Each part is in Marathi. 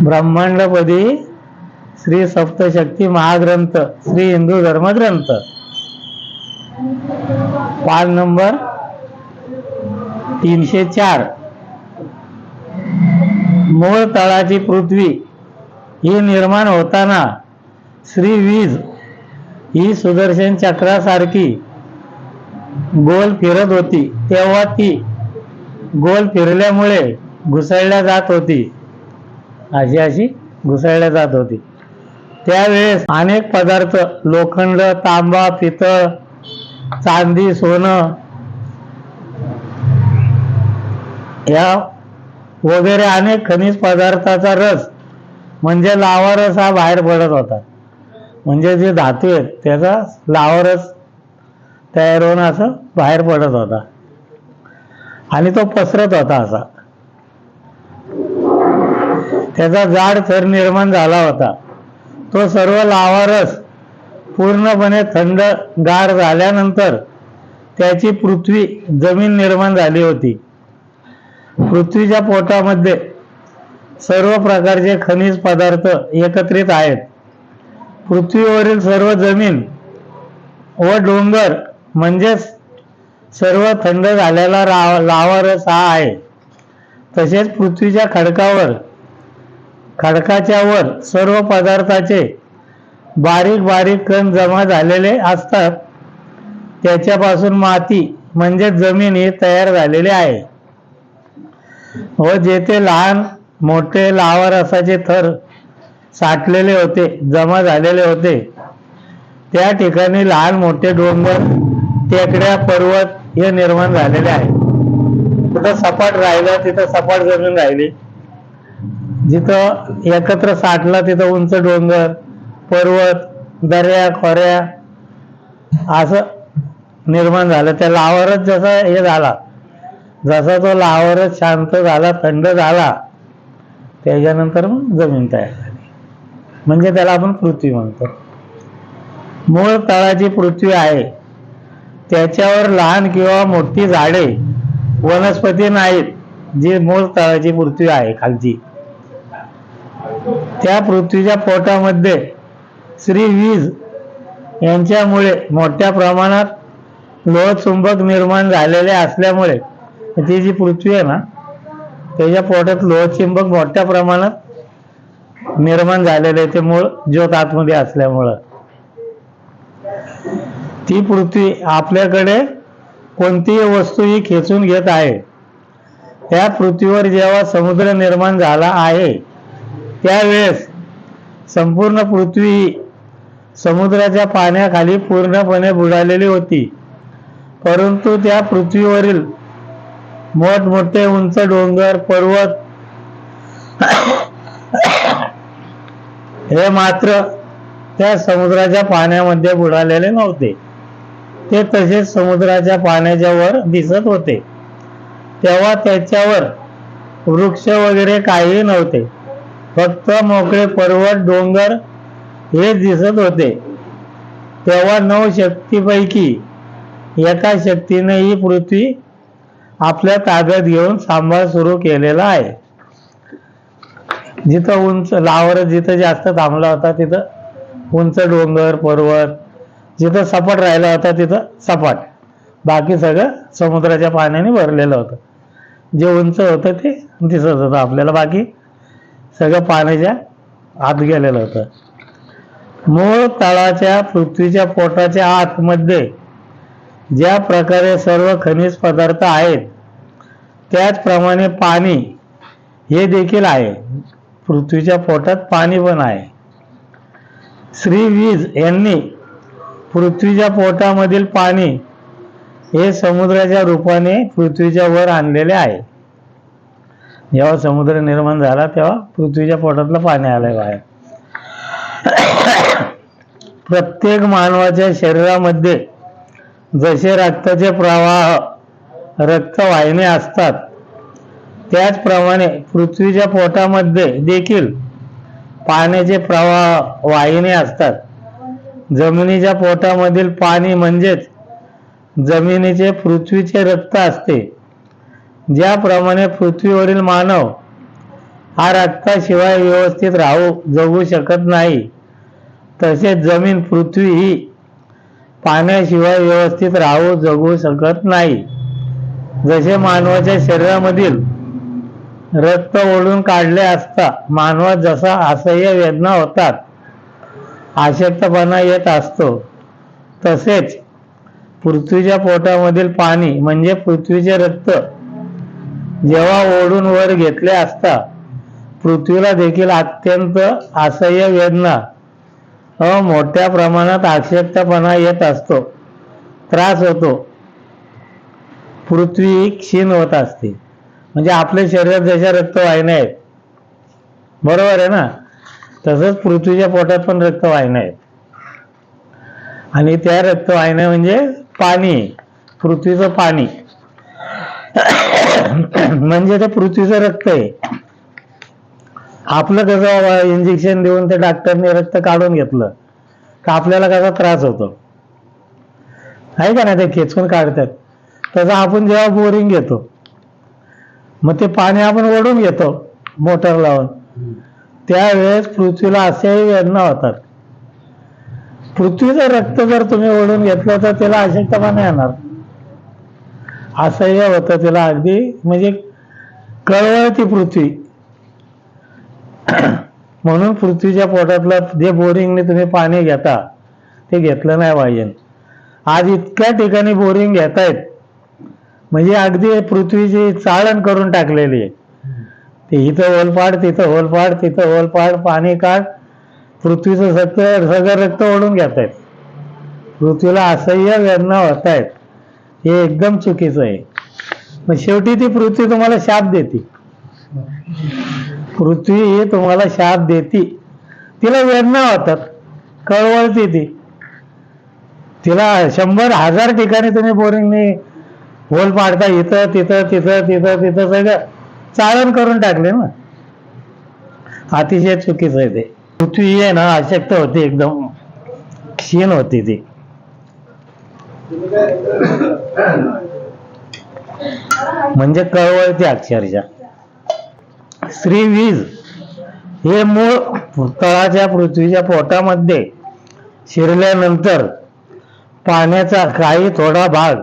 ब्रह्मांडपदी श्री सप्तशक्ती महाग्रंथ श्री हिंदू धर्मग्रंथ पान नंबर 304. मूळ तळाची पृथ्वी ही निर्माण होताना श्री वीज ही सुदर्शन चक्रासारखी गोल फिरत होती. तेव्हा ती गोल फिरल्यामुळे घुसळल्या जात होती. अशी घुसळल्या जात होती. त्यावेळेस अनेक पदार्थ लोखंड, तांबा, पितळ, चांदी, सोनं या वगैरे अनेक खनिज पदार्थाचा रस म्हणजे लावा रस हा बाहेर पडत होता. म्हणजे जे धातू आहेत त्याचा लावा रस तयार होऊन असं बाहेर पडत होता आणि तो पसरत होता. असा त्याचा जाड थर निर्माण झाला होता. तो सर्व लावा रस पूर्णपणे थंड गार झाल्यानंतर त्याची पृथ्वी जमीन निर्माण झाली होती. पृथ्वीच्या पोटामध्ये सर्व प्रकारचे खनिज पदार्थ एकत्रित आहेत. पृथ्वीवरील सर्व जमीन व डोंगर म्हणजेच सर्व थंड झालेला लावा रस हा आहे. तसेच पृथ्वीच्या खडकाच्या वर सर्व पदार्थाचे बारीक बारीक कण जमा झालेले असतात. त्याच्यापासून माती म्हणजे जमीन ही तयार झालेली आहे. व जेथे लहान मोठे लावा रसाचे थर साठलेले होते, जमा झालेले होते, त्या ठिकाणी लहान मोठे डोंगर, टेकड्या, पर्वत हे निर्माण झालेले आहे. कुठं सपाट राहिलं तिथं सपाट जमीन राहिली, जिथं एकत्र साठला तिथं उंच डोंगर, पर्वत, दऱ्या, खोऱ्या असं निर्माण झालं. त्या लावारच जसा हे झाला, जसा तो लावारच शांत झाला, थंड झाला, त्याच्यानंतर मग जमीन तयार झाली. म्हणजे त्याला आपण पृथ्वी म्हणतो. मूळ तळाची पृथ्वी आहे. त्याच्यावर लहान किंवा मोठी झाडे, वनस्पती नाहीत, जी मूळ तळाची पृथ्वी आहे खालची. त्या पृथ्वीच्या पोटामध्ये श्री वीज यांच्यामुळे मोठ्या प्रमाणात लोहचुंबक निर्माण झालेले असल्यामुळे ती जी पृथ्वी आहे ना, त्याच्या पोटात लोहचुंबक मोठ्या प्रमाणात निर्माण झालेले आहे. ते मूळ ज्योत आतमध्ये असल्यामुळं ती पृथ्वी आपल्याकडे कोणतीही वस्तू ही खेचून घेत आहे. त्या पृथ्वीवर जेव्हा समुद्र निर्माण झाला आहे त्यावेळेस संपूर्ण पृथ्वी समुद्राच्या पाण्याखाली पूर्णपणे बुडालेली होती. परंतु त्या पृथ्वीवरील मोठमोठे उंच डोंगर, पर्वत हे मात्र त्या समुद्राच्या पाण्यामध्ये बुडालेले नव्हते. ते तसेच समुद्राच्या पाण्याच्या वर दिसत होते. तेव्हा त्याच्यावर वृक्ष वगैरे काही नव्हते, फक्त मोकळे पर्वत, डोंगर हे दिसत होते. तेव्हा 9 शक्तीपैकी एका शक्तीने ही पृथ्वी आपल्या ताब्यात घेऊन सांभाळ सुरू केलेला आहे. जिथं उंच लावर जिथं जास्त थांबला होता तिथं उंच डोंगर, पर्वत, जिथं सपाट राहिला होता तिथं सपाट, बाकी सगळं समुद्राच्या पाण्याने भरलेलं होतं. जे उंच होतं ते दिसत होतं आपल्याला, बाकी सगळं पाण्याच्या आत गेलेलं होतं. मूळ तळाच्या पृथ्वीच्या पोटाच्या आतमध्ये ज्या प्रकारे सर्व खनिज पदार्थ आहेत त्याचप्रमाणे पाणी हे देखील आहे. पृथ्वीच्या पोटात पाणी पण आहे. श्री वीज यांनी पृथ्वीच्या पोटामधील पाणी हे समुद्राच्या रूपाने पृथ्वीच्या वर आणलेले आहे. जेव्हा समुद्र निर्माण झाला तेव्हा पृथ्वीच्या पोटातलं पाणी आलंय बाहेर. प्रत्येक मानवाच्या शरीरामध्ये जसे रक्ताचे प्रवाह, रक्तवाहिन्या असतात त्याचप्रमाणे पृथ्वीच्या पोटामध्ये देखील पाण्याचे प्रवाह, वाहिन्या असतात. जमिनीच्या पोटामधील पाणी म्हणजेच जमिनीचे पृथ्वीचे रक्त असते. ज्याप्रमाणे पृथ्वीवरील मानव हा रक्ताशिवाय व्यवस्थित जगू शकत नाही, तसेच जमीन पृथ्वी ही पाण्याशिवाय व्यवस्थित जगू शकत नाही. जसे मानवाच्या शरीरामधील रक्त ओढून काढले असता मानवात जसा असह्य वेदना होतात, अशक्तपणा येत असतो, तसेच पृथ्वीच्या पोटामधील पाणी म्हणजे पृथ्वीचे रक्त जेव्हा ओढून वर घेतले असता पृथ्वीला देखील अत्यंत असह्य वेदना व मोठ्या प्रमाणात अशक्तपणा येत असतो, त्रास होतो. पृथ्वी क्षीण होत असते. म्हणजे आपल्या शरीरात जशा रक्तवाहिन्या आहेत, बरोबर आहे ना, तसंच पृथ्वीच्या पोटात पण रक्तवाहिन्या आहेत. आणि त्या रक्तवाहिन्या म्हणजे पाणी, पृथ्वीचं पाणी म्हणजे ते पृथ्वीचं रक्त आहे. आपलं कसं इंजेक्शन देऊन ते डॉक्टरने रक्त काढून घेतलं का आपल्याला कसा त्रास होतो, आहे का नाही, ते खेचून काढतात. तसं आपण जेव्हा बोरिंग घेतो, मग ते पाणी आपण ओढून घेतो मोटर लावून, त्यावेळेस पृथ्वीला अशाही वेदना होतात. पृथ्वीचं रक्त जर तुम्ही ओढून घेतलं तर त्याला अशक्तपणा येणार, असह्य होतं त्याला, अगदी म्हणजे कळवळती पृथ्वी. म्हणून पृथ्वीच्या पोटातलं जे बोरिंगने तुम्ही पाणी घेता ते घेतलं नाही पाहिजे. आज इतक्या ठिकाणी बोरिंग घेतायत, म्हणजे अगदी पृथ्वीची चाळण करून टाकलेली आहे. ते इथं होलपाड, तिथं होलपाड, तिथं होलपाड, पाणी काढ, पृथ्वीचं सगळं रक्त ओढून घेत आहेत. पृथ्वीला असह्य वेदना होत आहेत, हे एकदम चुकीचं आहे. मग शेवटी ती पृथ्वी तुम्हाला शाप देते. पृथ्वी ही तुम्हाला शाप देते. तिला वेदना होतात, कळवळती ती. तिला 100,000 ठिकाणी तुम्ही बोरिंगने होल पाडता, इथं तिथं तिथं तिथं तिथं सगळं चाळण करून टाकले ना. अतिशय चुकीचं आहे ते. पृथ्वी आहे ना अशक्त होती, एकदम क्षीण होती ती. म्हणजे कळवळती अक्षरशः. श्रीवीज हे मूळ तळाच्या पृथ्वीच्या पोटामध्ये शिरल्यानंतर पाण्याचा काही थोडा भाग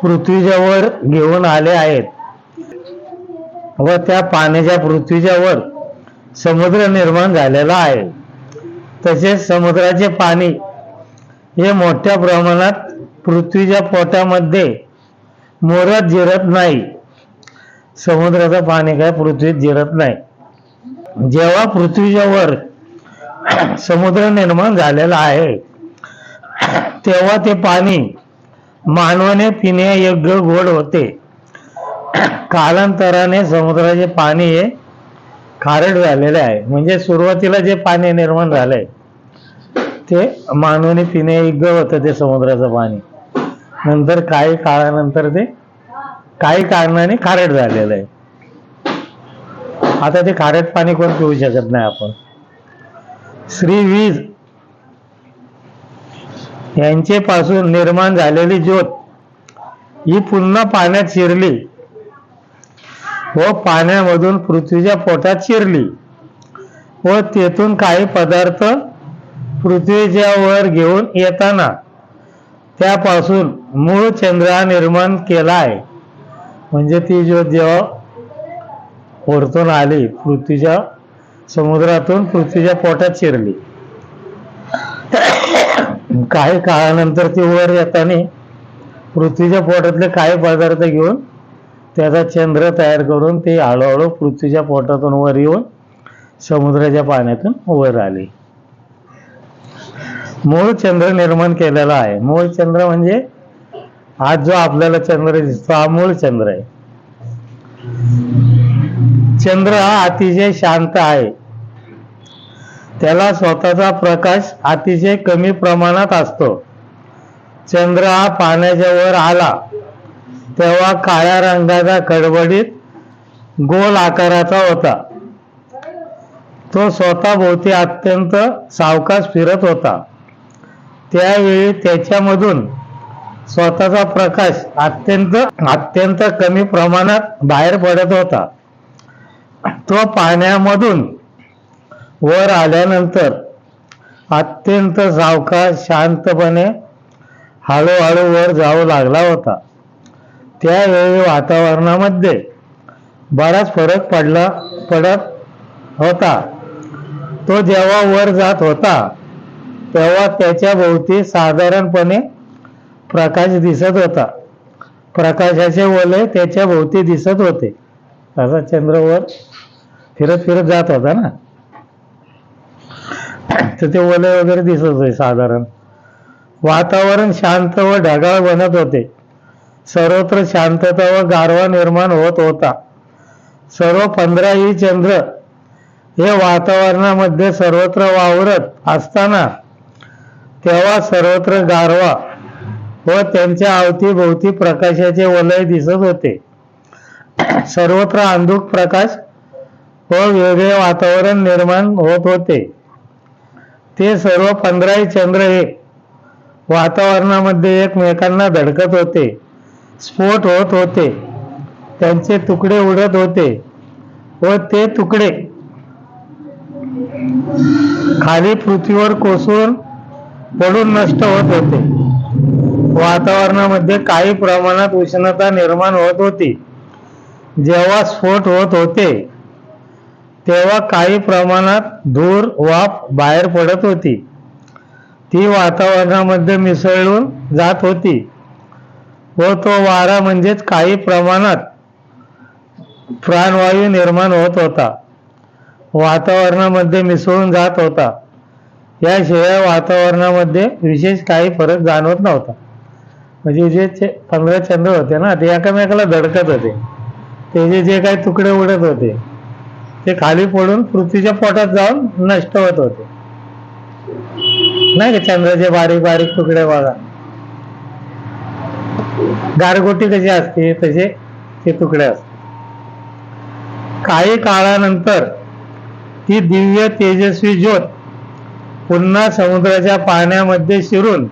पृथ्वीच्या वर घेऊन आले आहेत व त्या पाण्याच्या पृथ्वीच्या वर समुद्र निर्माण झालेला आहे. तसेच समुद्राचे पाणी हे मोठ्या प्रमाणात पृथ्वीच्या पोटामध्ये मुरत जिरत नाही. समुद्राचं पाणी काय पृथ्वीत जिरत नाही. जेव्हा पृथ्वीच्या वर समुद्र निर्माण झालेला आहे तेव्हा ते पाणी मानवाने पिण्यायोग्य गोड होते. कालांतराने समुद्राचे पाणी हे खारट झालेले आहे. म्हणजे सुरुवातीला जे पाणी निर्माण झालंय ते मानवाने पिण्यायोग्य होतं ते समुद्राचं पाणी. नंतर काही काळानंतर ते काही कारणाने खारट झालेलं आहे. आता ते खारट पाणी कोण पिऊ शकत नाही आपण. श्रीवीज यांचे पासून निर्माण झालेली ज्योत ही पुन्हा पाण्यात शिरली व पाण्यामधून पृथ्वीच्या पोटात शिरली व तेथून काही पदार्थ पृथ्वीच्या वर घेऊन येताना त्यापासून मूळ चंद्र निर्माण केला आहे. म्हणजे ती ज्योत जेव्हा वरतून आली, पृथ्वीच्या समुद्रातून पृथ्वीच्या पोटात शिरली, काही काळानंतर ती वर येताना पृथ्वीच्या पोटातले काही पदार्थ घेऊन त्याचा चंद्र तयार करून ते हळूहळू पृथ्वीच्या पोटातून वर येऊन समुद्राच्या पाण्यातून वर आले. मूळ चंद्र निर्माण केलेला आहे. मूळ चंद्र म्हणजे आज जो आपल्याला चंद्र दिसतो हा मूळ चंद्र आहे. चंद्र हा अतिशय शांत आहे. त्याला स्वतःचा प्रकाश अतिशय कमी प्रमाणात असतो. चंद्र हा पाण्याच्या वर आला तेव्हा काळ्या रंगाचा खडबडीत गोल आकाराचा होता. तो स्वतःभोवती अत्यंत सावकाश फिरत होता. त्यावेळी त्याच्यामधून स्वतःचा प्रकाश अत्यंत कमी प्रमाणात बाहेर पडत होता. तो पाण्यामधून वर आल्यानंतर अत्यंत सावकाश शांतपणे हळूहळू वर जाऊ लागला होता. त्यावेळी वातावरणामध्ये बराच फरक पडत होता. तो जेव्हा वर जात होता तेव्हा त्याच्या भोवती साधारणपणे प्रकाश दिसत होता. प्रकाशाचे वलय त्याच्या भोवती दिसत होते. असा चंद्र वर फिरत फिरत जात होता ना, तर ते वलय वगैरे दिसत होते साधारण. वातावरण शांत व ढगाळ बनत होते. सर्वत्र शांतता व गारवा निर्माण होत होता. सर्व 15ही चंद्र हे वातावरणामध्ये सर्वत्र वावरत असताना तेव्हा सर्वत्र गारवा व त्यांच्या अवतीभोवती प्रकाशाचे वलय दिसत होते. सर्वत्र अंधुक प्रकाश व वेगळे वातावरण निर्माण होत होते. ते सर्व 15ही चंद्र हे वातावरणामध्ये एकमेकांना धडकत होते, स्फोट होत होते, त्यांचे तुकडे उडत होते व ते तुकडे खाली पृथ्वीवर कोसळून पडून नष्ट होत होते. वातावरणामध्ये काही प्रमाणात उष्णता निर्माण होत होती. जेव्हा स्फोट होत होते तेव्हा काही प्रमाणात धूर वाफ बाहेर पडत होती. ती वातावरणामध्ये मिसळून जात होती व तो वारा म्हणजेच काही प्रमाणात प्राणवायू निर्माण होत होता, वातावरणामध्ये मिसळून जात होता. याशिवाय वातावरणामध्ये विशेष काही फरक जाणवत नव्हता. म्हणजे जे 15 चंद्र होते ना, ते एकामेकाला धडकत होते. त्याचे जे काही तुकडे उडत होते ते खाली पडून पृथ्वीच्या पोटात जाऊन नष्ट होत होते. नाही का, चंद्राचे बारीक बारीक तुकडे बघा, गारगोटी कशी असते तसे ते तुकडे असतात. काही काळानंतर ती दिव्य तेजस्वी ज्योत पुन्हा समुद्राच्या पाण्यामध्ये शिरून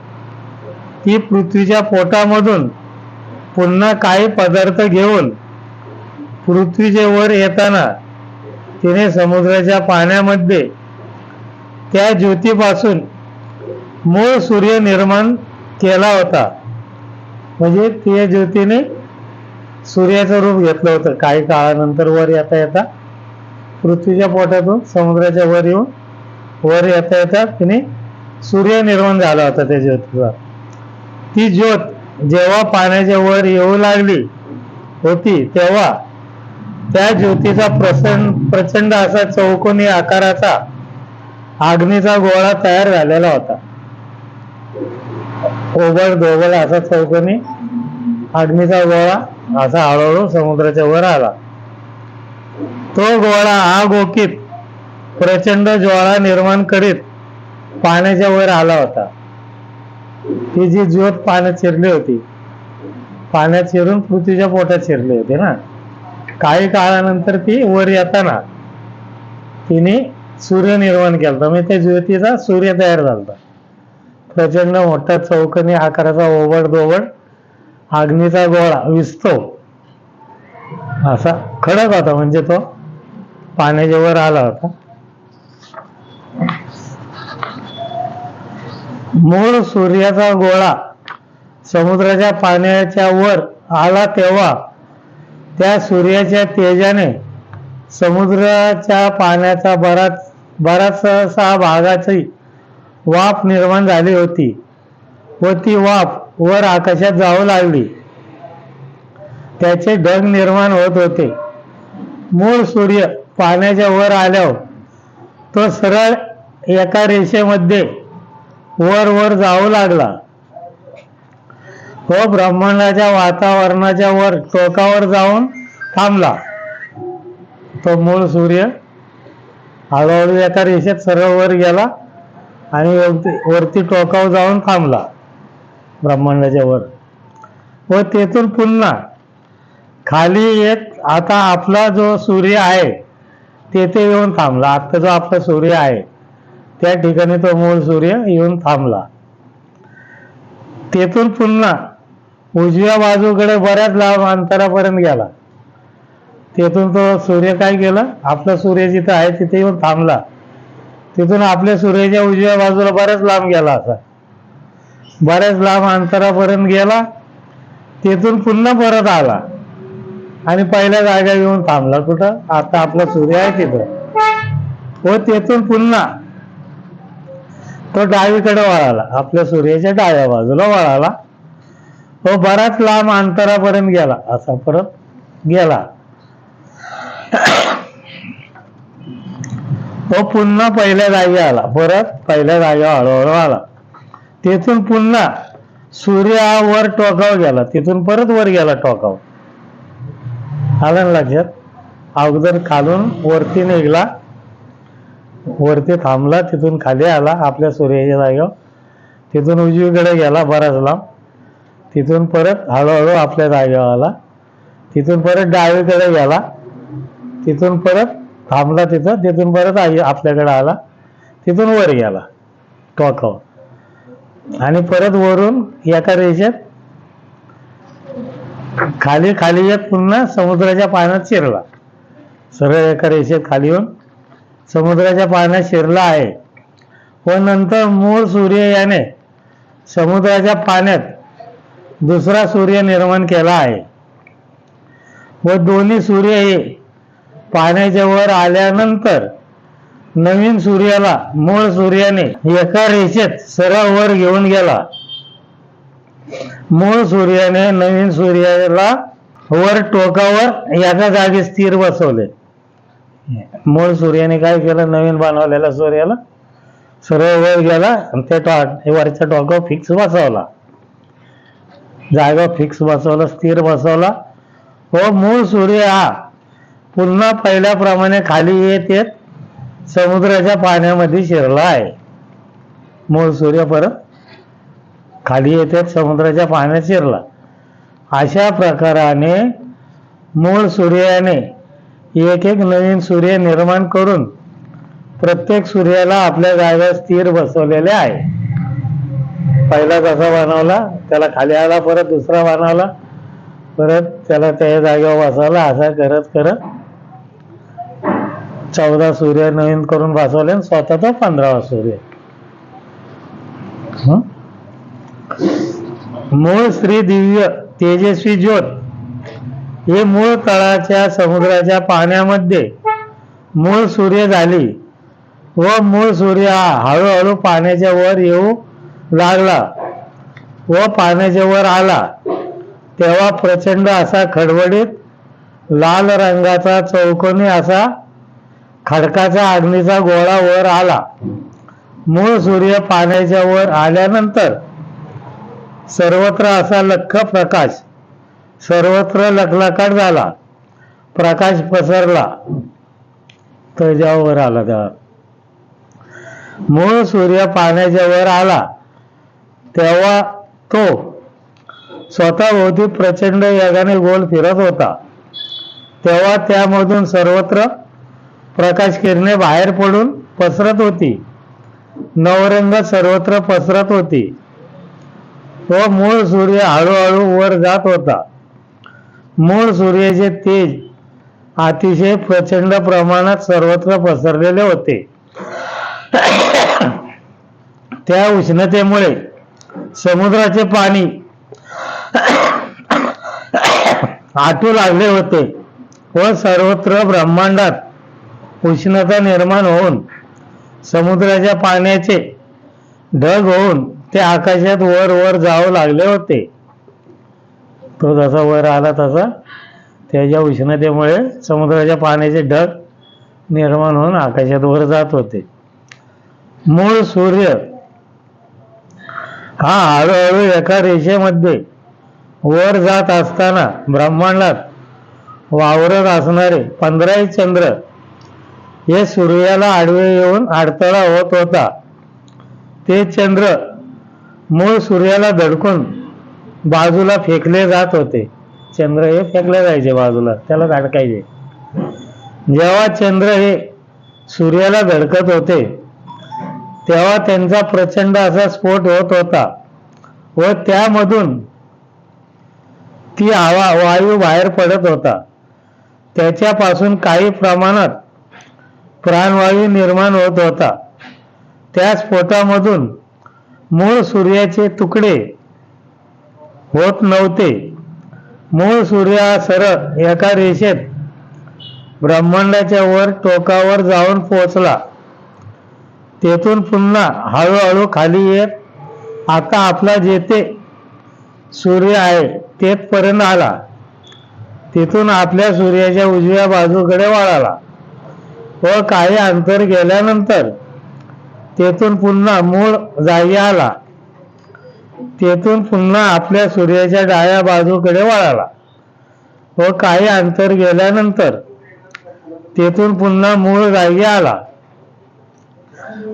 ती पृथ्वीच्या पोटामधून पुन्हा काही पदार्थ घेऊन पृथ्वीचे वर येताना तिने समुद्राच्या पाण्यामध्ये त्या ज्योतीपासून मूळ सूर्य निर्माण केला होता. म्हणजे त्या ज्योतीने सूर्याचं रूप घेतलं होतं. काही काळानंतर वर येता येता पृथ्वीच्या पोटातून समुद्राच्या वर येऊन वर येता येता तिने सूर्य निर्माण झाला होता त्या ज्योतीचा. ती ज्योत जेव्हा पाण्याच्या वर येऊ लागली होती तेव्हा त्या ज्योतीचा प्रचंड असा चौकोनी आकाराचा अग्नीचा गोळा तयार झालेला होता. ओबड दोबड असा चौकोनी अग्नीचा गोळा असा हळूहळू समुद्राच्या वर आला. तो गोळा आग ओकीत प्रचंड ज्वाळा निर्माण करीत पाण्याच्या वर आला होता. ती जी ज्योत पाण्यात शिरली होती, पाण्यात शिरून पृथ्वीच्या पोटात शिरली होती ना, काही काळानंतर ती वर येताना तिने सूर्य निर्माण केला. म्हणजे त्या ज्योतीचा सूर्य तयार झाला. प्रचंड मोठा चौकोनी आकाराचा ओबड दोबड अग्नीचा गोळा विस्तो असा खडक होता. म्हणजे तो पाण्याच्या वर आला होता. मूळ सूर्याचा गोळा समुद्राच्या पाण्याच्या वर आला तेव्हा त्या सूर्याच्या तेजाने समुद्राच्या पाण्याचा बराचसा भागाची वाफ निर्माण झाली होती व ती वाफ वर आकाशात जाऊ लागली. त्याचे ढग निर्माण होत होते. मूळ सूर्य पाण्याच्या वर आल्यावर तो सरळ एका रेषेमध्ये वर वर जाऊ लागला. तो ब्रह्मांडाच्या वातावरणाच्या वर टोकावर जाऊन थांबला. तो मूळ सूर्य हळूहळू एका रेषेत सरळ वर गेला आणि वरती टोकावर जाऊन थांबला ब्रह्मांडाच्या वर. व तेथून पुन्हा खाली येत आता आपला जो सूर्य आहे तेथे येऊन थांबला. आता जो आपला सूर्य आहे त्या ठिकाणी तो मूळ सूर्य येऊन थांबला. तेथून पुन्हा उजव्या बाजूकडे बऱ्याच लांब अंतरापर्यंत गेला. तिथून तो सूर्य काय केलं, आपला सूर्य जिथं आहे तिथे येऊन थांबला. तिथून आपल्या सूर्याच्या उजव्या बाजूला बऱ्याच लांब गेला. असा बऱ्याच लांब अंतरापर्यंत गेला. तिथून पुन्हा परत आला आणि पहिल्या जागा येऊन थांबला. कुठं, आता आपला सूर्य आहे तिथं. व तिथून पुन्हा तो डावीकडे वळाला, आपल्या सूर्याच्या डाव्या बाजूला वळाला. तो बराच लांब अंतरापर्यंत गेला. असा परत गेला. तो पुन्हा पहिल्या जागी आला. परत पहिल्या जागेवर हळूहळू आला. तिथून पुन्हा सूर्य हा वर टोकावर गेला. तिथून परत वर गेला टोकावर. आलं ना लक्षात. अगोदर खालून वरती निघला, वरती थांबला, तिथून खाली आला आपल्या सूर्याच्या जागेवर. तिथून उजवीकडे गेला बराच लांब. तिथून परत हळूहळू आपल्या जागेवर आला. तिथून परत डावीकडे गेला. तिथून परत थांबला तिथं. तिथून परत आपल्याकडे आला. तिथून वर गेला टोकावर आणि परत वरून एका रेषेत खाली खाली येत पुन्हा समुद्राच्या पाण्यात शिरला. सरळ एका रेषेत खाली येऊन समुद्राच्या पाण्यात शिरला आहे. व नंतर मूळ सूर्य याने समुद्राच्या पाण्यात दुसरा सूर्य निर्माण केला आहे. व दोन्ही सूर्य हे पाण्याच्या वर आल्यानंतर नवीन सूर्याला मूळ सूर्याने एका रेषेत सरळ वर घेऊन गेला. मूळ सूर्याने नवीन सूर्याला वर टोकावर एका जागी स्थिर बसवले. मूळ सूर्याने काय केलं, नवीन बनवलेल्या सूर्याला सरळ वर गेला आणि त्या वरच्या टोकावर फिक्स बसवला. जागा फिक्स बसवला, स्थिर बसवला. व मूळ सूर्य हा पुन्हा पहिल्याप्रमाणे खाली येत येत समुद्राच्या पाण्यामध्ये शिरला आहे. मूळ सूर्य परत खाली येत येत समुद्राच्या पाण्यात शिरला. अशा प्रकाराने मूळ सूर्याने एक एक नवीन सूर्य निर्माण करून प्रत्येक सूर्याला आपल्या जागेवर स्थिर बसवलेले आहे. पहिला कसा बनवला, त्याला खाली आला, परत दुसरा बनवला, परत त्याला त्या जागेवर बसवला. असा करत करत 14 सूर्य नवीन करून बसवले आणि स्वतः तो 15वा सूर्य. मूळ श्री दिव्य तेजस्वी ज्योत हे मूळ तळाच्या समुद्राच्या पाण्यामध्ये मूळ सूर्य झाली. व मूळ सूर्य हा हळूहळू पाण्याच्या वर येऊ लागला व पाण्याच्या वर आला तेव्हा प्रचंड असा खडबडीत लाल रंगाचा चौकोनी असा खडकाचा अग्नीचा गोळा वर आला. मूळ सूर्य पाण्याच्या वर आल्यानंतर सर्वत्र असा लख्ख प्रकाश, सर्वत्र लखलखाट झाला, प्रकाश पसरला. तो जेव्हा वर आला तेव्हा मूळ सूर्य पाण्याच्या वर आला तेव्हा तो स्वतःभोवती प्रचंड वेगाने गोल फिरत होता. तेव्हा त्यामधून सर्वत्र प्रकाश किरणे बाहेर पडून पसरत होती. नवरंग सर्वत्र पसरत होती व मूळ सूर्य हळूहळू वर जात होता. मूळ सूर्याचे तेज अतिशय प्रचंड प्रमाणात सर्वत्र पसरलेले होते. त्या उष्णतेमुळे समुद्राचे पाणी आटू लागले होते व सर्वत्र ब्रह्मांडात उष्णता निर्माण होऊन समुद्राच्या पाण्याचे ढग होऊन ते आकाशात वर वर जाऊ लागले होते. तो जसा वर आला तसा त्याच्या उष्णतेमुळे समुद्राच्या पाण्याचे ढग निर्माण होऊन आकाशात वर जात होते. मूळ सूर्य हा हळूहळू एका रेषेमध्ये वर जात असताना ब्रह्मांडात वावरत असणारे 15 चंद्र हे सूर्याला आडवे येऊन अडथळा होत होता. ते चंद्र मूळ सूर्याला धडकून बाजूला फेकले जात होते. चंद्र हे फेकले जायचे बाजूला, त्याला धडकायचे. जेव्हा चंद्र हे सूर्याला धडकत होते तेव्हा त्यांचा प्रचंड असा स्फोट होत होता व त्यामधून ती हवा वायू बाहेर पडत होता. त्याच्यापासून काही प्रमाणात प्राणवायू निर्माण होत होता. त्या स्फोटामधून मूळ सूर्याचे तुकडे होत नव्हते. मूळ सूर्य हा सरळ एका रेषेत ब्रह्मांडाच्या वर टोकावर जाऊन पोहोचला. तेथून पुन्हा हळूहळू खाली येत आता आपला जेथे सूर्य आहे तेथपर्यंत आला. तिथून आपल्या सूर्याच्या उजव्या बाजूकडे वळाला व काही अंतर गेल्यानंतर तेथून पुन्हा मूळ जागी आला. तेथून पुन्हा आपल्या सूर्याच्या डाव्या बाजूकडे वळाला व काही अंतर गेल्यानंतर तेथून पुन्हा मूळ जागी आला.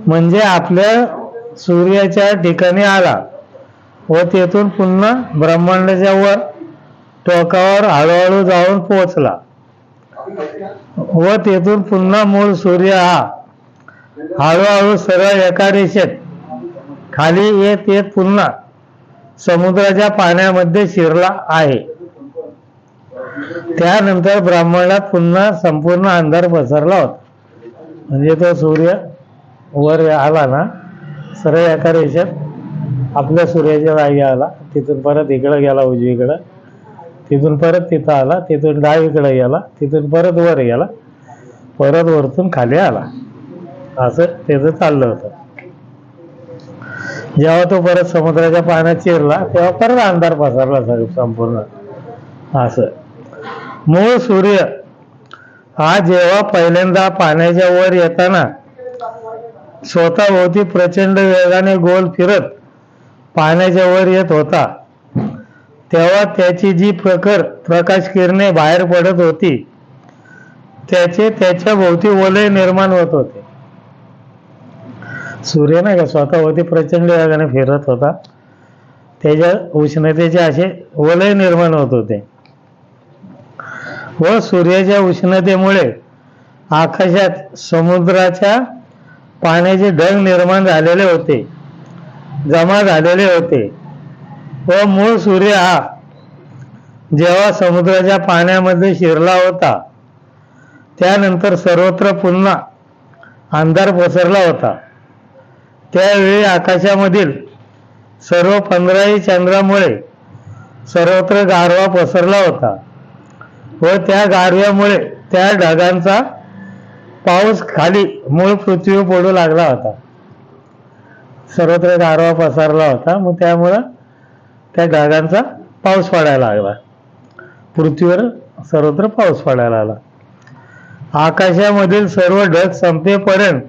म्हणजे आपल्या सूर्याच्या ठिकाणी आला व तेथून पुन्हा ब्रह्मांडाच्या वर टोकावर हळूहळू जाऊन पोहोचला व तेथून पुन्हा मूळ सूर्य हा हळूहळू सरळ एका रेषेत खाली येत येत पुन्हा समुद्राच्या पाण्यामध्ये शिरला आहे. त्यानंतर ब्रह्मांडात पुन्हा संपूर्ण अंधार पसरला होता. म्हणजे तो सूर्य वर आला ना, सरळ एका रेषेत आपल्या सूर्याच्या जागी आला, तिथून परत इकडे गेला उजवीकडे, तिथून परत तिथं आला, तिथून डावीकडे गेला, तिथून परत वर गेला, परत वरतून खाली आला. असं त्याचं चाललं होतं. जेव्हा तो परत समुद्राच्या पाण्यात शिरला तेव्हा परत अंधार पसरला संपूर्ण. असं मूळ सूर्य हा जेव्हा पहिल्यांदा पाण्याच्या वर येताना स्वतःभोवती प्रचंड वेगाने गोल फिरत पाण्याच्या वर येत होता, तेव्हा त्याची जी प्रकाश किरणे बाहेर पडत होती त्याचे त्याच्या भोवती वलय निर्माण होत होते. सूर्य नाही का स्वतःभोवती प्रचंड वेगाने फिरत होता, त्याच्या उष्णतेचे असे वलय निर्माण होत होते व सूर्याच्या उष्णतेमुळे आकाशात समुद्राच्या पाण्याचे ढग निर्माण झालेले होते, जमा झालेले होते. व मूळ सूर्य हा जेव्हा समुद्राच्या पाण्यामध्ये शिरला होता त्यानंतर सर्वत्र पुन्हा अंधार पसरला होता. त्यावेळी आकाशामधील सर्व 15ही चंद्रामुळे सर्वत्र गारवा पसरला होता व त्या गारव्यामुळे त्या ढगांचा पाऊस खाली मूळ पृथ्वीवर पडू लागला होता. सर्वत्र गारवा पसरला होता, मग त्यामुळं त्या ढगांचा पाऊस पडायला लागला, पृथ्वीवर सर्वत्र पाऊस पडायला लागला. आकाशामधील सर्व ढग संपेपर्यंत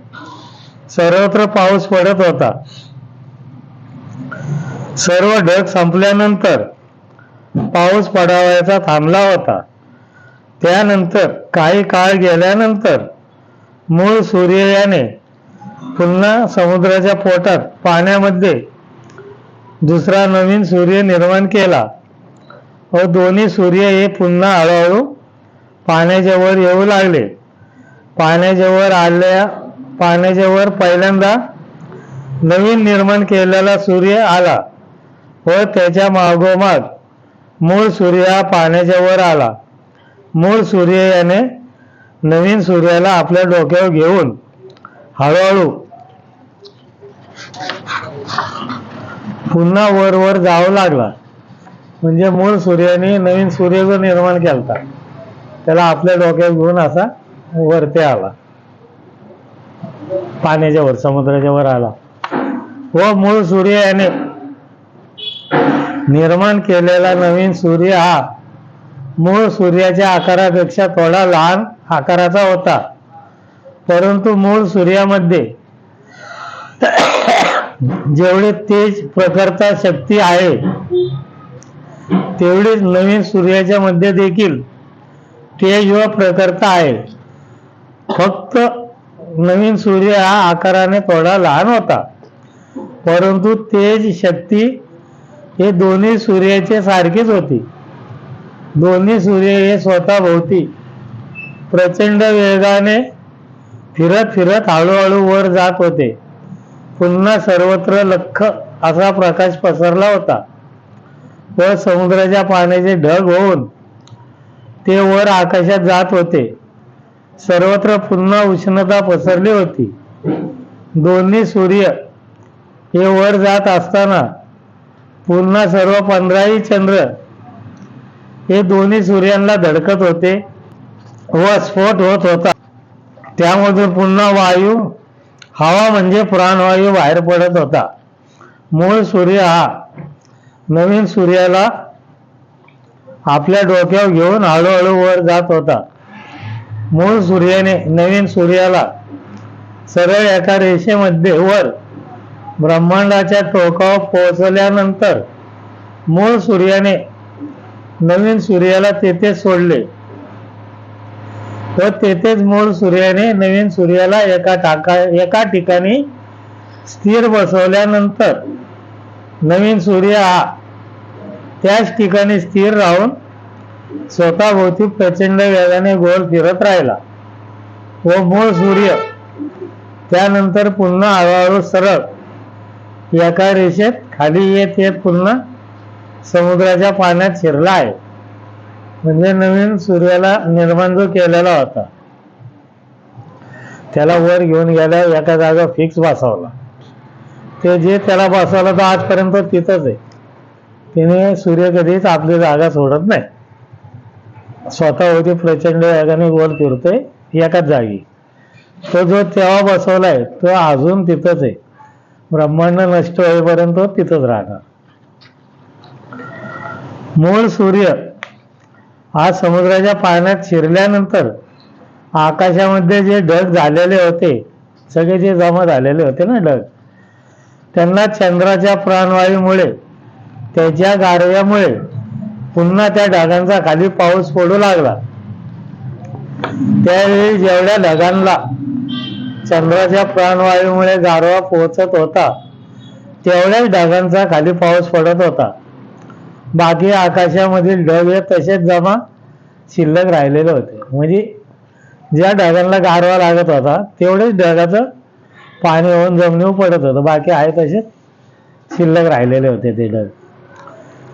सर्वत्र पाऊस पडत होता. सर्व ढग संपल्यानंतर पाऊस पडावायचा थांबला होता. त्यानंतर काही काळ गेल्यानंतर मूळ सूर्य याने पुन्हा समुद्राच्या पोटात पाण्यामध्ये दुसरा नवीन सूर्य निर्माण केला व दोन्ही सूर्य हे पुन्हा हळूहळू पाण्याच्या वर येऊ लागले. पाण्याच्या वर पहिल्यांदा नवीन निर्माण केलेला सूर्य आला व त्याच्या मागोमाग मूळ सूर्य हा पाण्याच्या वर आला. मूळ सूर्य याने नवीन सूर्याला आपल्या डोक्यावर घेऊन हळूहळू पुन्हा वर वर जाऊ लागला. म्हणजे मूळ सूर्याने नवीन सूर्य जो निर्माण केला त्याला आपल्या डोक्यावर घेऊन असा वरती आला, पाण्याच्या वर समुद्राच्या वर आला व मूळ सूर्य याने निर्माण केलेला नवीन सूर्य हा मूळ सूर्याच्या आकारापेक्षा थोडा लहान आकाराचा होता. परंतु मूळ सूर्यामध्ये जेवढे तेज प्रकारचा शक्ती आहे तेवढीच नवीन सूर्याच्या मध्ये देखील तेज व प्रखरता आहे. फक्त नवीन सूर्य हा आकाराने थोडा लहान होता, परंतु तेज शक्ती हे दोन्ही सूर्याचे सारखीच होती. दोन्ही सूर्य हे स्वतःभोवती प्रचंड वेगाने फिरत फिरत हळूहळू वर जात होते. पुन्हा सर्वत्र लख्ख असा प्रकाश पसरला होता व समुद्राच्या पाण्याचे ढग होऊन ते वर आकाशात जात होते. सर्वत्र पुन्हा उष्णता पसरली होती. दोन्ही सूर्य हे वर जात असताना पुन्हा सर्व 15ही चंद्र हे दोन्ही सूर्यांना धडकत होते व स्फोट होत होता. त्यामधून पुन्हा वायू, हवा म्हणजे प्राणवायू बाहेर पडत होता. मूळ सूर्य हा नवीन सूर्याला आपल्या डोक्यावर घेऊन हळूहळू वर जात होता. मूळ सूर्याने नवीन सूर्याला सरळ एका रेषेमध्ये वर ब्रह्मांडाच्या टोकावर पोहोचल्यानंतर मूळ सूर्याने नवीन सूर्याला तेथेच सोडले व तेथेच मूळ सूर्याने नवीन सूर्याला एका ठिकाणी स्थिर बसवल्यानंतर नवीन सूर्य हा त्याच ठिकाणी स्थिर राहून स्वतःभोवती प्रचंड वेगाने गोल फिरत राहिला व मूळ सूर्य त्यानंतर पुन्हा हळूहळू सरळ एका रेषेत खाली येत येत पुन्हा समुद्राच्या पाण्यात शिरला आहे. म्हणजे नवीन सूर्याला निर्माण जो केलेला होता त्याला वर घेऊन गेल्यावर एका जागा फिक्स बसवला. ते जे त्याला बसवलं तर आजपर्यंत तिथंच आहे. तिने सूर्य कधीच आपली जागा सोडत नाही. स्वतः होती प्रचंड वेगाने गोल फिरतोय एकाच जागी. तो जो तेव्हा बसवलाय तो अजून तिथंच आहे. ब्रह्मांड नष्ट होईपर्यंत तिथंच राहणार. मूळ सूर्य हा समुद्राच्या पाण्यात शिरल्यानंतर आकाशामध्ये जे ढग झालेले होते, सगळे जे जमा झालेले होते ना ढग, त्यांना चंद्राच्या प्राणवायूमुळे, त्याच्या गारव्यामुळे पुन्हा त्या ढगांचा खाली पाऊस पडू लागला. त्यावेळी जेवढ्या ढगांना चंद्राच्या प्राणवायूमुळे गारवा पोहोचत होता तेवढ्याच ढगांचा खाली पाऊस पडत होता. बाकी आकाशामधील ढग हे तसेच जमा शिल्लक राहिलेले होते. म्हणजे ज्या ढगांना गारवा लागत होता तेवढेच ढगाचं पाणी होऊन जमिनीवर पडत होतं. बाकी आहे तसेच शिल्लक राहिलेले होते ते ढग.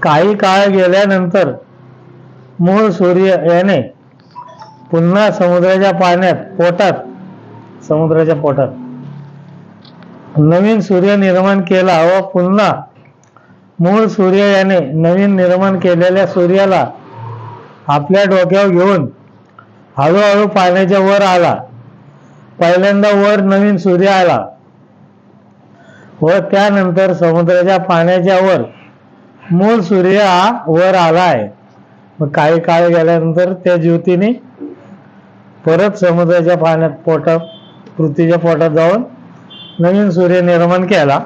काही काळ गेल्यानंतर मूळ सूर्य याने पुन्हा समुद्राच्या पोटात नवीन सूर्य निर्माण केला व पुन्हा मूळ सूर्य याने नवीन निर्माण केलेल्या सूर्याला आपल्या डोक्यावर घेऊन हळूहळू पाण्याच्या वर आला. पहिल्यांदा वर नवीन सूर्य आला व त्यानंतर समुद्राच्या पाण्याच्या वर मूळ सूर्य हा वर आला आहे. मग काही काळ गेल्यानंतर त्या ज्योतीने परत समुद्राच्या पाण्यात पृथ्वीच्या पोटात जाऊन नवीन सूर्य निर्माण केला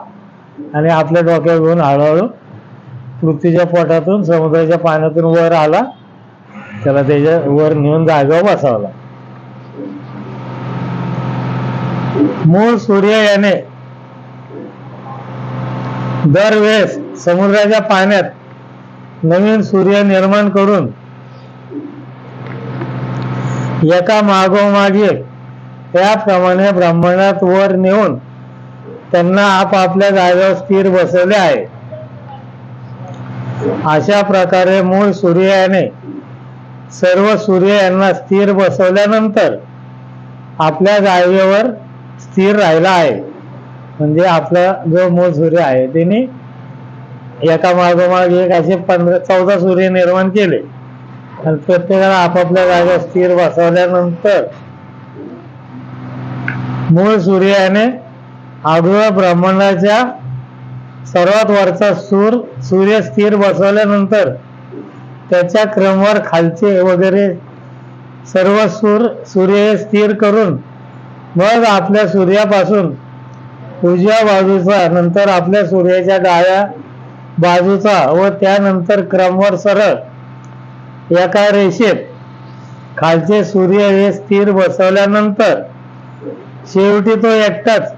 आणि आपल्या डोक्यावर घेऊन हळूहळू पृथ्वीच्या पोटातून समुद्राच्या पाण्यातून वर आला. त्याला त्याच्या वर नेऊन जागेवर बसवला. मूळ सूर्य याने दरवेळेस समुद्राच्या पाण्यात नवीन सूर्य निर्माण करून एका मागोमाग एक त्याप्रमाणे ब्रह्मांडात वर नेऊन त्यांना आपापल्या जागेवर स्थिर बसवले आहे. अशा प्रकारे मूळ सूर्य याने सर्व सूर्य यांना स्थिर बसवल्यानंतर आपल्या जागेवर स्थिर राहिला आहे. म्हणजे आपला जो मूळ सूर्य आहे त्याने एका मागोमाग एक असे 14 सूर्य निर्माण केले आणि प्रत्येकाला आपापल्या जागेवर स्थिर बसवल्यानंतर मूळ सूर्याने आढळ्या ब्रह्मांडाच्या सर्वात वरचा सूर्य स्थिर बसवल्यानंतर त्याच्या क्रमवार खालचे वगैरे सर्व सूर्य स्थिर करून मग आपल्या सूर्यापासून उजव्या बाजूचा, नंतर आपल्या सूर्याच्या डाव्या बाजूचा व त्यानंतर क्रमवार सरळ एका रेषेत खालचे सूर्य हे स्थिर बसवल्यानंतर शेवटी तो एकटाच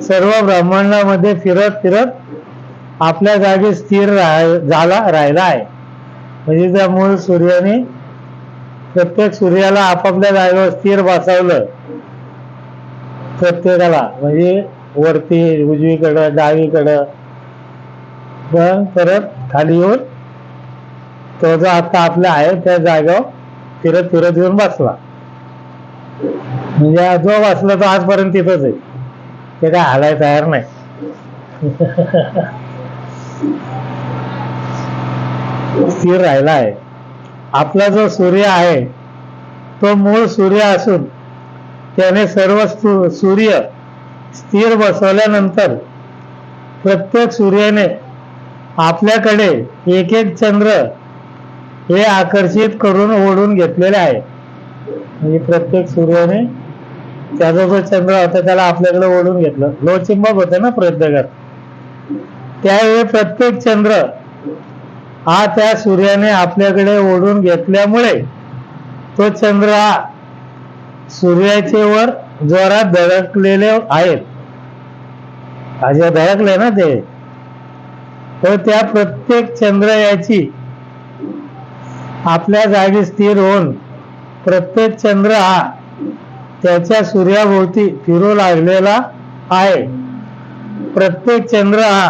सर्व ब्रह्मांडामध्ये फिरत फिरत आपल्या जागी स्थिर राहिला आहे. म्हणजे त्या मूळ सूर्याने प्रत्येक सूर्याला आपापल्या जागेवर स्थिर बसवलं. प्रत्येकाला म्हणजे वरती उजवीकडं डावीकडं परत खाली येऊन तो जो आता आपला आहे त्या जागेवर फिरत फिरत येऊन बसला. म्हणजे जो बसला तो आजपर्यंत तिथंच आहे, ते काय हालायला तयार नाही. स्थिर राहिला आहे. आपला जो सूर्य आहे तो मूळ सूर्य असून त्याने सर्व सूर्य स्थिर बसवल्यानंतर प्रत्येक सूर्याने आपल्याकडे एक एक चंद्र हे आकर्षित करून ओढून घेतलेले आहे. म्हणजे प्रत्येक सूर्याने त्याचा जो चंद्र होता त्याला आपल्याकडे ओढून घेतलं. लोहचुंबक होतं ना प्रत्येकात, त्यावेळी प्रत्येक चंद्र हा त्या सूर्याने आपल्याकडे ओढून घेतल्यामुळे तो चंद्र हा सूर्याचे वर जोरात धडकलेले आहेत. असे धडकले ना ते, तर त्या प्रत्येक चंद्र याची आपल्या जागी स्थिर होऊन प्रत्येक चंद्र हा त्याच्या सूर्याभोवती फिरू लागलेला आहे. प्रत्येक चंद्र हा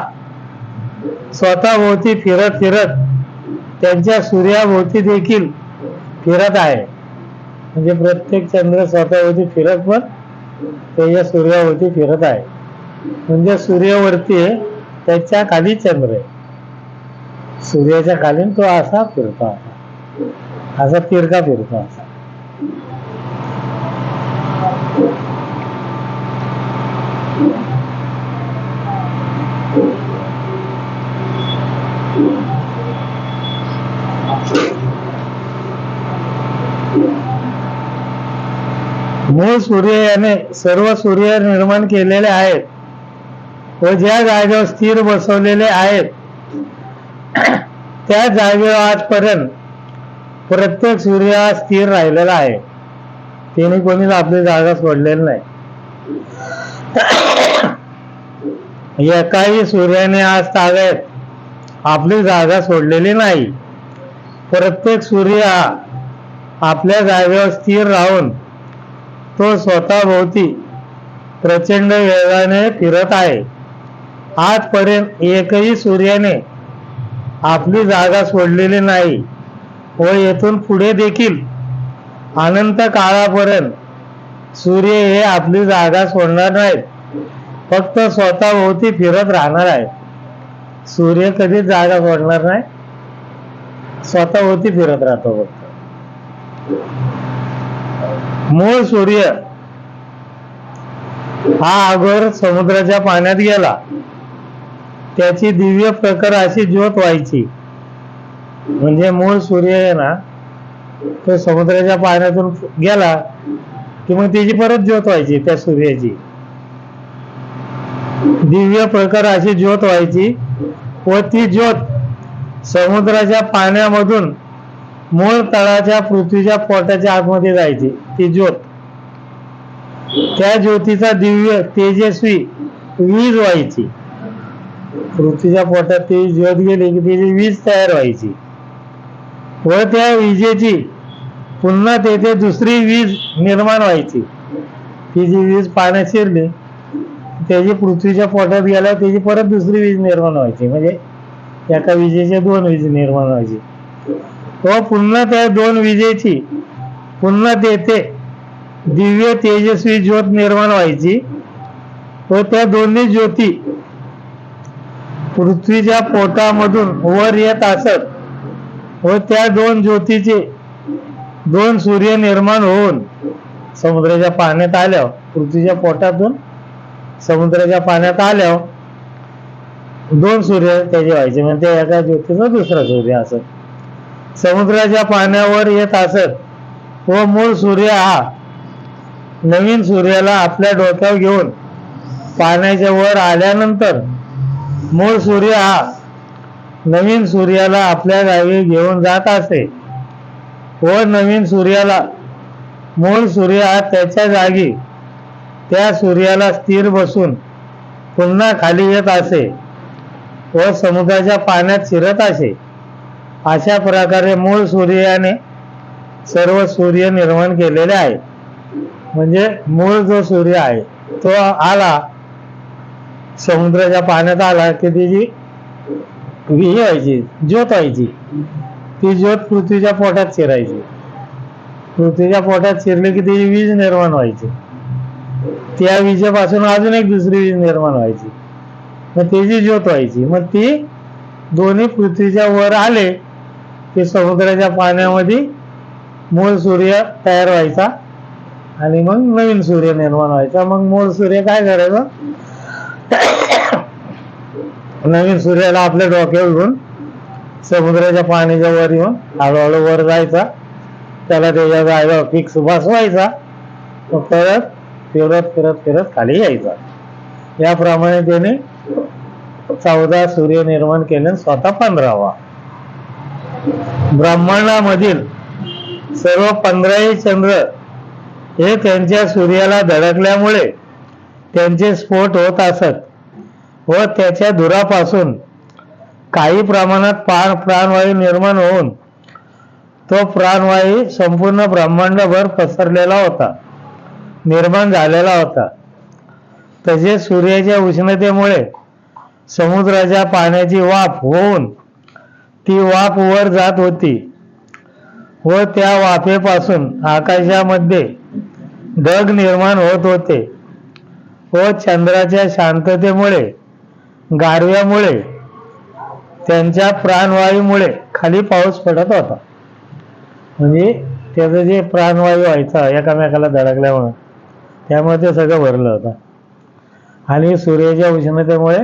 स्वतःभोवती फिरत फिरत त्यांच्या सूर्याभोवती देखील फिरत आहे. म्हणजे प्रत्येक चंद्र स्वतःभोवती फिरत पण त्याच्या सूर्याभोवती फिरत आहे. म्हणजे सूर्यावरती आहे, त्याच्या खाली चंद्र आहे. सूर्याच्या खाली तो असा फिरतो, असा तिरका फिरतो असा. मूळ सूर्य याने सर्व सूर्य निर्माण केलेले आहेत व ज्या जागेवर स्थिर बसवलेले आहेत त्या जागेवर आजपर्यंत प्रत्येक सूर्य हा स्थिर राहिलेला आहे. त्याने कोणीच आपली जागा सोडलेली नाही. एकाही सूर्याने आज ताब्यात आपली जागा सोडलेली नाही. प्रत्येक सूर्य हा आपल्या जागेवर स्थिर राहून तो स्वतःभोवती प्रचंड वेगाने फिरत आहे. आजपर्यंत एकही सूर्याने आपली जागा सोडलेली नाही व येथून पुढे देखील अनंत काळापर्यंत सूर्य हे आपली जागा सोडणार नाहीत, फक्त स्वतःभोवती फिरत राहणार आहे. सूर्य कधीच जागा सोडणार नाही, स्वतःभोवती फिरत राहतो फक्त. मूळ सूर्य हा अगोदर समुद्राच्या पाण्यात गेला. त्याची दिव्य प्रखर अशी ज्योत व्हायची. म्हणजे मूळ सूर्य आहे ना, तो समुद्राच्या पाण्यातून गेला की मग त्याची परत ज्योत व्हायची. त्या सूर्याची दिव्य प्रखर अशी ज्योत व्हायची व ती ज्योत समुद्राच्या पाण्यामधून मूळ तळाच्या पृथ्वीच्या पोटाच्या आतमध्ये जायची. ती ज्योत, त्या ज्योतीचा दिव्य तेजस्वी वीज व्हायची. पृथ्वीच्या पोटात ती ज्योत गेली की त्याची वीज तयार व्हायची व त्या विजेची पुन्हा तेथे दुसरी वीज निर्माण व्हायची. ती जी वीज पाण्यात शिरली त्याची पृथ्वीच्या पोटात गेल्यावर त्याची परत दुसरी वीज निर्माण व्हायची. म्हणजे एका विजेच्या दोन वीज निर्माण व्हायची व पुन्हा त्या दोन विजेची पुन्हा तेथे दिव्य तेजस्वी ज्योत निर्माण व्हायची व त्या दोन्ही ज्योती पृथ्वीच्या पोटामधून वर येत असत व त्या दोन ज्योतीचे दोन सूर्य निर्माण होऊन समुद्राच्या पाण्यात आल्यावर, पृथ्वीच्या पोटातून समुद्राच्या पाण्यात आल्यावर दोन सूर्य त्याचे व्हायचे. म्हणजे एका ज्योतीचा दुसरा सूर्य असत समुद्राच्या पाण्यावर येत असत व मूळ सूर्य हा नवीन सूर्याला आपल्या डोक्यावर घेऊन पाण्याच्या वर आल्यानंतर मूळ सूर्य हा नवीन सूर्याला आपल्या जागी घेऊन जात असे व नवीन सूर्याला मूळ सूर्य हा त्याच्या जागी त्या सूर्याला स्थिर बसून पुन्हा खाली येत असे व समुद्राच्या पाण्यात शिरत असे. अशा प्रकारे मूळ सूर्याने सर्व सूर्य निर्माण केलेले आहे. म्हणजे मूळ जो सूर्य आहे तो आला समुद्राच्या पाण्यात आला की त्याची व्हायची ज्योत व्हायची ती ज्योत पृथ्वीच्या पोटात शिरायची. पृथ्वीच्या पोटात शिरली की ती वीज निर्माण व्हायची. त्या विजेपासून अजून एक दुसरी वीज निर्माण व्हायची, मग त्याची ज्योत व्हायची. मग ती दोन्ही पृथ्वीच्या वर आले की समुद्राच्या पाण्यामध्ये मूळ सूर्य तयार व्हायचा आणि मग नवीन सूर्य निर्माण व्हायचा. मग मूळ सूर्य काय करायचं, नवीन सूर्याला आपल्या डोक्यावर घेऊन समुद्राच्या पाण्याच्या वर येऊन हळूहळू वर जायचा, त्याला त्याच्या जागेवर फिक्स बसवायचा, मग परत फिरत फिरत फिरत खाली यायचा. याप्रमाणे त्याने 14 सूर्य निर्माण केले, स्वतः 15वा. ब्रह्मांडामधील सर्व 15ही चंद्र हे त्यांच्या सूर्याला धडकल्यामुळे त्यांचे स्फोट होत असत व त्याच्या धुरापासून काही प्रमाणात प्राणवायू निर्माण होऊन तो प्राणवायू संपूर्ण ब्रह्मांडभर पसरलेला होता, निर्माण झालेला होता. तसेच सूर्याच्या उष्णतेमुळे समुद्राच्या पाण्याची वाफ होऊन ती वाफ वर जात होती व त्या वाफेपासून आकाशामध्ये ढग निर्माण होत होते व चंद्राच्या शांततेमुळे, गारव्यामुळे, त्यांच्या प्राणवायूमुळे खाली पाऊस पडत होता. म्हणजे त्याचं जे प्राणवायू व्हायचा एकामेकाला धडकल्यामुळे, त्यामुळे ते सगळं भरलं होतं. आणि सूर्याच्या उष्णतेमुळे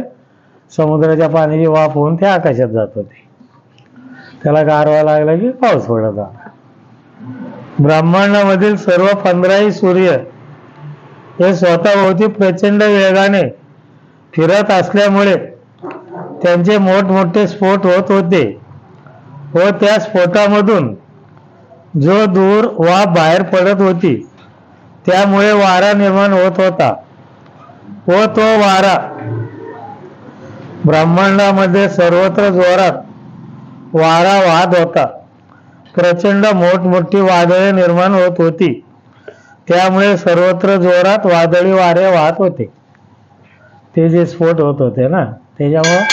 समुद्राच्या पाण्याची वाफ होऊन ते आकाशात जात होते, त्याला गारवा लागला की पाऊस पडत होता. ब्रह्मांडामधील सर्व 15ही सूर्य हे स्वतःभोवती प्रचंड वेगाने फिरत असल्यामुळे त्यांचे मोठमोठे स्फोट होत होते व त्या स्फोटामधून जो धूर वाफ बाहेर पडत होती त्यामुळे वारा निर्माण होत होता व तो वारा ब्रह्मांडामध्ये सर्वत्र जोरात वारा वाहत होता. प्रचंड मोठमोठी वादळे निर्माण होत होती, त्यामुळे सर्वत्र जोरात वादळी वारे वाहत होते. ते जे स्फोट होत होते ना, त्याच्यामुळे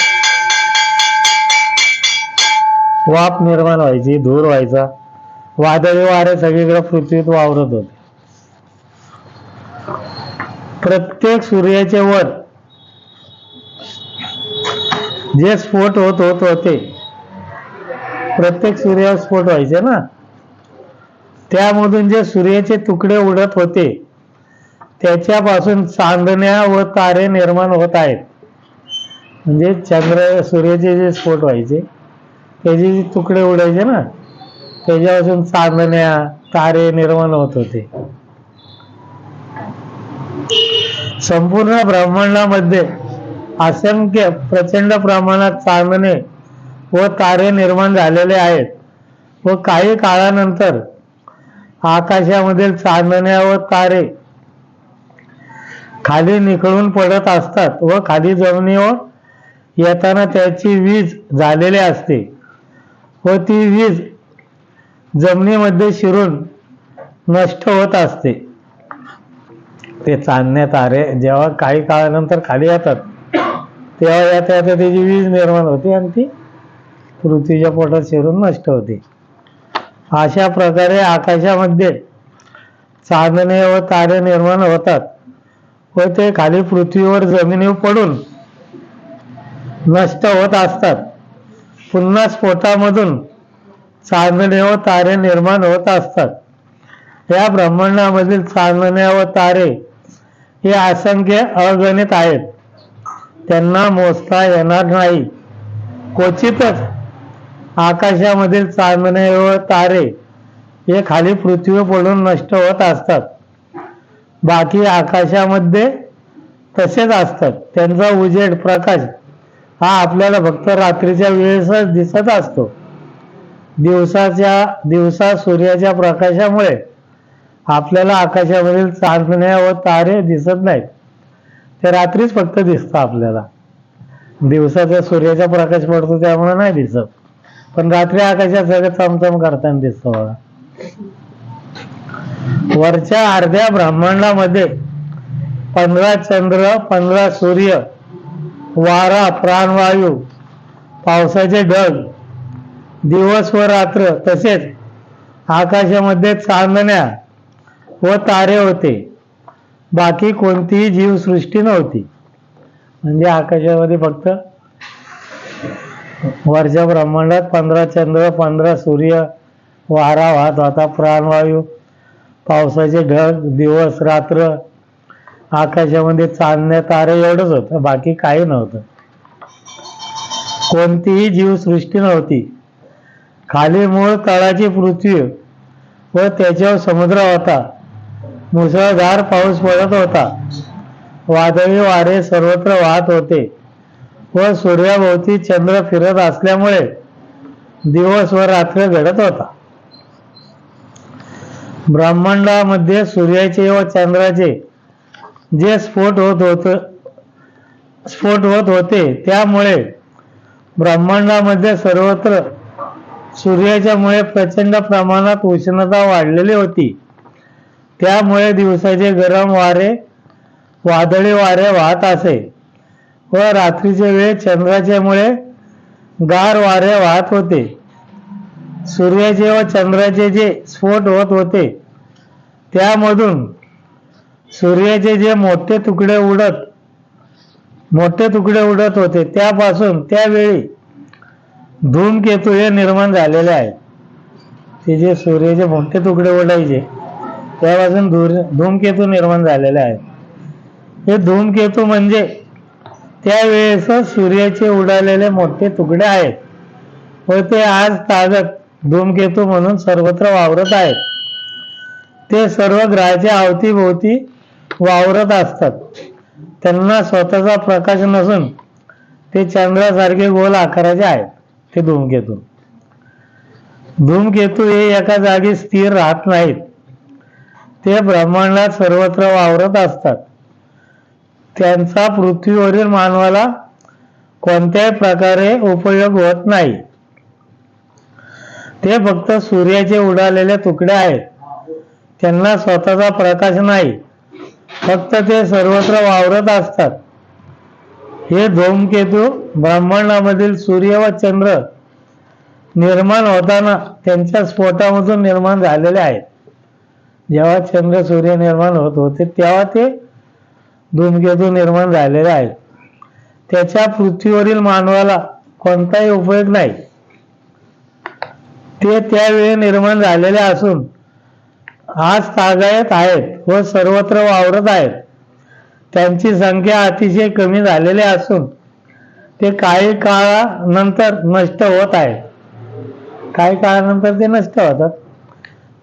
वाफ निर्माण व्हायची, धूर व्हायचा, वादळी वारे सगळीकडे पृथ्वीत वावरत होते. प्रत्येक सूर्याचे वर जे स्फोट होत होते, प्रत्येक सूर्यावर स्फोट व्हायचे ना, त्यामधून जे सूर्याचे तुकडे उडत होते त्याच्यापासून चांदण्या व तारे निर्माण होत आहेत. म्हणजे सूर्याचे जे स्फोट व्हायचे त्याचे जे तुकडे उडायचे ना, त्याच्यापासून चांदण्या, तारे निर्माण होत होते. संपूर्ण ब्रह्मांडामध्ये असंख्य प्रचंड प्रमाणात चांदणे व तारे निर्माण झालेले आहेत व काही काळानंतर आकाशामधील चांदण्या व तारे खाली निखळून पडत असतात व खाली जमिनीवर येताना त्याची वीज झालेली असते व ती वीज जमिनीमध्ये शिरून नष्ट होत असते. ते चांदण्या तारे जेव्हा काही काळानंतर खाली येतात तेव्हा येता येता त्याची वीज निर्माण होते आणि ती पृथ्वीच्या पोटात शिरून नष्ट होते. अशा प्रकारे आकाशामध्ये चांदणे व तारे निर्माण होतात व ते खाली पृथ्वीवर जमिनीवर पडून नष्ट होत असतात. पुन्हा स्फोटामधून चांदणे व तारे निर्माण होत असतात. या ब्रह्मांडामधील चांदण्या व तारे हे असंख्य अगणित आहेत, त्यांना मोजता येणार नाही. क्वचितच आकाशामधील चांदणे व तारे हे खाली पृथ्वीवर पडून नष्ट होत असतात. बाकी आकाशामध्ये तसेच असतात. त्यांचा उजेड, प्रकाश हा आपल्याला फक्त रात्रीच्या वेळेसच दिसत असतो. दिवसा सूर्याच्या प्रकाशामुळे आपल्याला आकाशामधील चांदण्या व तारे दिसत नाहीत, ते रात्रीच फक्त दिसतं आपल्याला. दिवसाचा सूर्याचा प्रकाश पडतो त्यामुळे नाही दिसत, पण रात्री आकाशात सगळं चमचम करताना दिसतं बघा. वरच्या अर्ध्या ब्रह्मांडामध्ये 15 चंद्र, 15 सूर्य, वारा, प्राणवायू, पावसाचे ढग दिवस व रात्र तसेच आकाशामध्ये चांदण्या व तारे होते. बाकी कोणतीही जीवसृष्टी नव्हती. म्हणजे आकाशामध्ये फक्त वरच्या ब्रह्मांडात 15 चंद्र, 15 सूर्य, वारा वाहत होता, प्राणवायू, पावसाचे ढग, दिवस रात्र, आकाशामध्ये चांदण्या तारे एवढंच होतं. बाकी काही नव्हतं. कोणतीही जीवसृष्टी नव्हती. खाली मूळ तळाची पृथ्वी व त्याच्यावर समुद्र होता. मुसळधार पाऊस पडत होता. वादळी वारे सर्वत्र वाहत होते व सूर्याभोवती चंद्र फिरत असल्यामुळे दिवस व रात्र घडत होता. ब्रह्मांडामध्ये सूर्याचे व चंद्राचे जे स्फोट होत होते त्यामुळे ब्रह्मांडामध्ये सर्वत्र सूर्याच्यामुळे प्रचंड प्रमाणात उष्णता वाढलेली होती. त्यामुळे दिवसाचे गरम वारे, वादळी वारे वाहत असे व रात्रीचे वेळ चंद्राच्यामुळे गार वारे वाहत होते. सूर्याचे व चंद्राचे जे स्फोट होत होते त्यामधून सूर्याचे जे मोठे तुकडे उडत होते त्यापासून त्यावेळी धूमकेतू हे निर्माण झालेले आहेत. ते जे सूर्याचे मोठे तुकडे उडायचे त्यापासून धूमकेतू निर्माण झालेले आहेत. हे धूमकेतू म्हणजे त्यावेळेस सूर्याचे उडालेले मोठे तुकडे आहेत व ते आज तागत धूमकेतू म्हणून सर्वत्र वावरत आहेत. ते सर्व ग्रहाच्या अवतीभोवती वावरत असतात. त्यांना स्वतःचा प्रकाश नसून ते चंद्रासारखे गोल आकाराचे आहेत. ते धूमकेतू हे एका जागी स्थिर राहत नाहीत. ते ब्रह्मांडात सर्वत्र वावरत असतात. त्यांचा पृथ्वीवरील मानवाला कोणत्याही प्रकारे उपयोग होत नाही. ते फक्त सूर्याचे उडालेले तुकडे आहेत. त्यांना स्वतःचा प्रकाश नाही. फक्त ते सर्वत्र वावरत असतात. हे धूमकेतू ब्रह्मांडामधील सूर्य व चंद्र निर्माण होताना त्यांच्या स्फोटामधून निर्माण झालेले आहेत. जेव्हा चंद्र सूर्य निर्माण होत होते तेव्हा ते धूमकेतू निर्माण झालेले आहेत. त्याच्या पृथ्वीवरील मानवाला कोणताही उपयोग नाही. ते त्यावेळी निर्माण झालेले असून आज तागायत आहेत व सर्वत्र वावरत आहेत. त्यांची संख्या अतिशय कमी झालेली असून ते काही काळानंतर नष्ट होत आहेत. काही काळानंतर ते नष्ट होतात.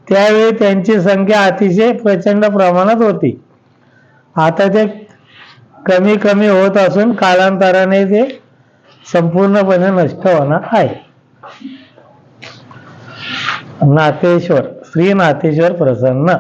त्यावेळी त्यांची संख्या अतिशय प्रचंड प्रमाणात होती. आता ते कमी कमी होत असून कालांतराने ते संपूर्णपणे नष्ट होणार आहे. नाथेश्वर, श्री नाथेश्वर प्रसन्न.